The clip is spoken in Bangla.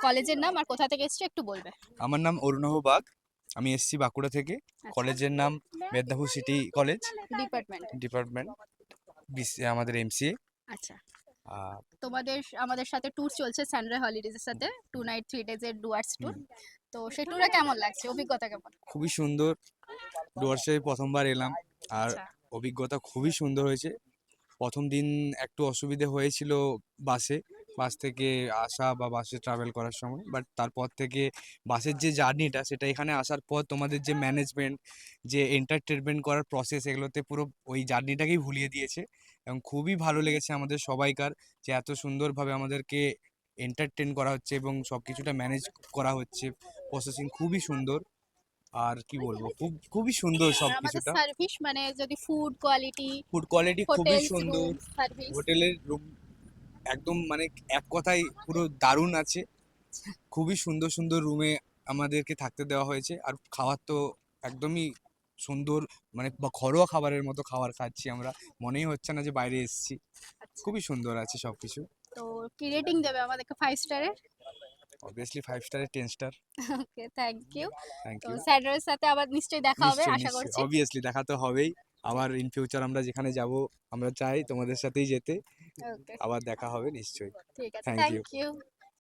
কলেজের নাম আর কোথা থেকে এসছো একটু বলবে। আমার নাম অরুণভ বাগ। আমি এসেছি বাঁকুড়া থেকে। আচ্ছা। কলেজের নাম Medinipur city college, department. Department আমাদের এমসিএ। আচ্ছা। আর আমাদের সাথে ট্যুর চলছে সানরাই হলিডেজ এর সাথে 2 নাইট 3 ডেজ এর ডুয়ার্স ট্যুর। হুম, তো সেই ট্যুরে কেমন লাগছে, অভিজ্ঞতা কেমন? খুবই সুন্দর। ডুয়ার্সে প্রথমবার এলাম, আর আচ্ছা। অভিজ্ঞতা খুবই সুন্দর হয়েছে। প্রথম দিন একটু অসুবিধে হয়েছিল বাসে, বাস থেকে আসা বা বাসে ট্রাভেল করার সময়, বাট তারপর থেকে বাসের যে জার্নিটা সেটা এখানে আসার পর তোমাদের যে ম্যানেজমেন্ট, যে এন্টারটেনমেন্ট করার প্রসেস, এগুলোতে পুরো ওই জার্নিটাকেই ভুলিয়ে দিয়েছে। এবং খুবই ভালো লেগেছে আমাদের সবাইকার, যে এত সুন্দরভাবে আমাদেরকে এন্টারটেন করা হচ্ছে এবং সব কিছুটা ম্যানেজ করা হচ্ছে। প্রসেসিং খুবই সুন্দর। আর কি বলবো, খুবই সুন্দর সব আর আমাদের কিছুটা। সার্ভিস মানে যদি ফুড কোয়ালিটি, ফুড কোয়ালিটি খুবই হোটেলস, সুন্দর। Room service. হোটেলের রুম একদম মানে এক কথায় পুরো দারুণ আছে। খুবই সুন্দর সুন্দর রুমে আমাদেরকে থাকতে দেওয়া হয়েছে। আর খাবার তো একদমই সুন্দর, মানে ঘরোয়া খাবারের মতো খাবার খাচ্ছি আমরা। মনেই হচ্ছে না যে বাইরে এসেছি। আচ্ছা। খুবই সুন্দর আছে সবকিছু। তো কি রেটিং দেবে আমাদেরকে 5 স্টারের? অবভিয়াসলি 5 স্টারে 10 star. Okay, thank you. Thank তো ইউ। স্যারের সাথে আবার নিশ্চয়ই দেখা হবে নিশ্চয়ই আশা নিশ্চয়ই, করছি। অবভিয়াসলি দেখা তো হবেই। আবার ইন ফিউচার আমরা যেখানে যাব, আমরা চাই তোমাদের সাথেই যেতে। ওকে, আবার দেখা হবে নিশ্চয়ই। ঠিক আছে, থ্যাংক থ্যাংক ইউ। ইউ।